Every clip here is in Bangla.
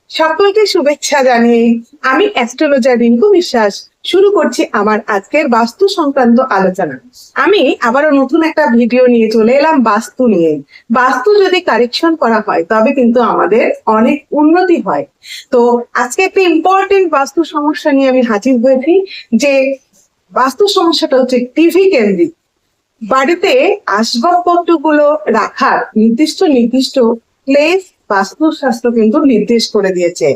সকলকে শুভেচ্ছা জানিয়ে আমি অ্যাস্ট্রোলজার রিঙ্কু বিশ্বাস শুরু করছি আমার আজকের বাস্তু সংক্রান্ত আলোচনা। আমি আবারও নতুন একটা ভিডিও নিয়ে চলে এলাম বাস্তু নিয়ে। বাস্তু যদি কারেকশন করা হয় তবে কিন্তু আমাদের অনেক উন্নতি হয়। তো আজকে একটা ইম্পর্টেন্ট বাস্তু সমস্যা নিয়ে আমি হাজির হয়েছি, যে বাস্তু সমস্যাটা হচ্ছে টিভি কেন্দ্রিক। বাড়িতে আসবাবপত্রগুলো রাখার নির্দিষ্ট প্লেস বাস্তুশাস্ত্র কিন্তু নির্দেশ করে দিয়েছে।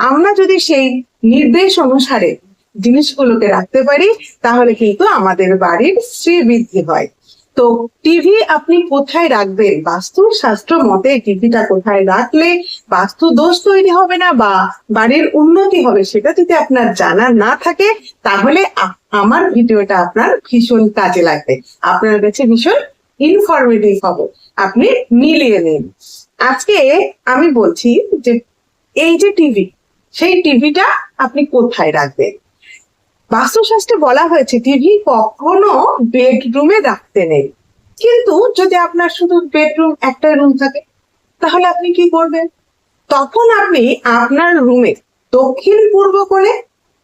আমরা যদি সেই নির্দেশ অনুসারে জিনিসগুলোকে রাখতে পারি তাহলে কিন্তু আমাদের বাড়ির শ্রীবৃদ্ধি হয়। তো টিভি আপনি কোথায় রাখবেন, বাস্তুশাস্ত্র মতে টিভিটা কোথায় রাখলে বাস্তু দোষ তৈরি হবে না বা বাড়ির উন্নতি হবে, সেটা যদি আপনার জানা না থাকে তাহলে আমার ভিডিওটা আপনার ভীষণ কাজে লাগবে, আপনার কাছে ভীষণ ইনফরমেটিভ হবে, আপনি মিলিয়ে নিন। আজকে আমি বলছি যে এই যে টিভি, সেই টিভিটা আপনি কোথায় রাখবেন। বাস্তুশাস্ত্রে বলা হয়েছে টিভি কখনো বেডরুমে রাখতে নেই, কিন্তু যদি আপনার শুধু বেডরুম একটা রুম থাকে তাহলে আপনি কি করবেন? তখন আপনি আপনার রুমে দক্ষিণ পূর্ব কোণে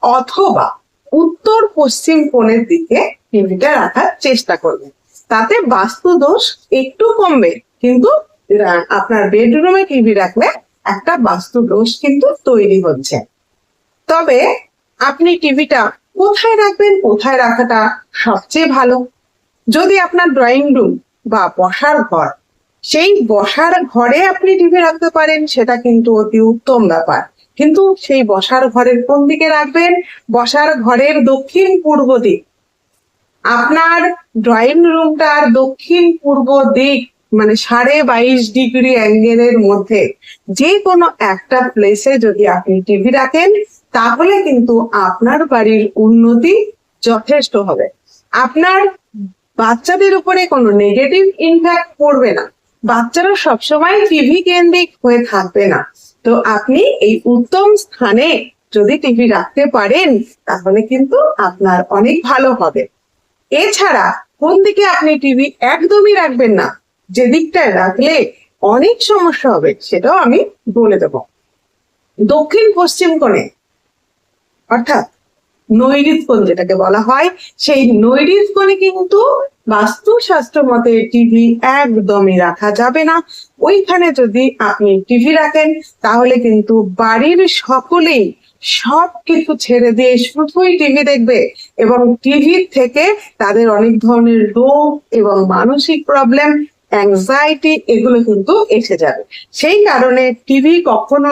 অথবা উত্তর পশ্চিম কোণের দিকে টিভিটা রাখার চেষ্টা করবেন। তাতে বাস্তু দোষ একটু কমবে, কিন্তু আপনার বেডরুমে টিভি রাখলে একটা বাস্তু দোষ কিন্তু তৈরি হচ্ছে। তবে আপনি টিভিটা কোথায় রাখবেন, কোথায় রাখাটা সবচেয়ে ভালো? যদি আপনার ড্রয়িং রুম বা বসার ঘর, সেই বসার ঘরে আপনি টিভি রাখতে পারেন, সেটা কিন্তু অতি উত্তম ব্যাপার। কিন্তু সেই বসার ঘরের কোন দিকে রাখবেন? বসার ঘরের দক্ষিণ পূর্ব দিক। আপনার ড্রয়িং রুমটার দক্ষিণ পূর্ব দিক মানে 22.5 ডিগ্রি অ্যাঙ্গেলের মধ্যে যে কোনো একটা প্লেসে যদি আপনি টিভি রাখেন তাহলে কিন্তু আপনার বাড়ির উন্নতি যথেষ্ট হবে। আপনার বাচ্চাদের উপরে কোনো নেগেটিভ ইমপ্যাক্ট পড়বে না, বাচ্চারা সবসময় টিভি কেন্দ্রিক হয়ে থাকবে না। তো আপনি এই উত্তম স্থানে যদি টিভি রাখতে পারেন তাহলে কিন্তু আপনার অনেক ভালো হবে। এছাড়া কোন দিকে আপনি টিভি একদমই রাখবেন না, যে দিকটায় রাখলে অনেক সমস্যা হবে, সেটাও আমি বলে দেব। দক্ষিণ পশ্চিম কোণে অর্থাৎ নৈঋত কোণ যেটাকে বলা হয়, সেই নৈঋত কোণে কিন্তু বাস্তুশাস্ত্র মতে টিভি একদমই রাখা যাবে না। ওইখানে যদি আপনি টিভি রাখেন তাহলে কিন্তু বাড়ির সকলেই সবকিছু ছেড়ে দিয়ে শুধুই টিভি দেখবে এবং টিভির থেকে তাদের অনেক ধরনের রোগ এবং মানসিক প্রবলেম, অ্যাংজাইটি এগুলো কিন্তু এসে যাবে। সেই কারণে টিভি কখনো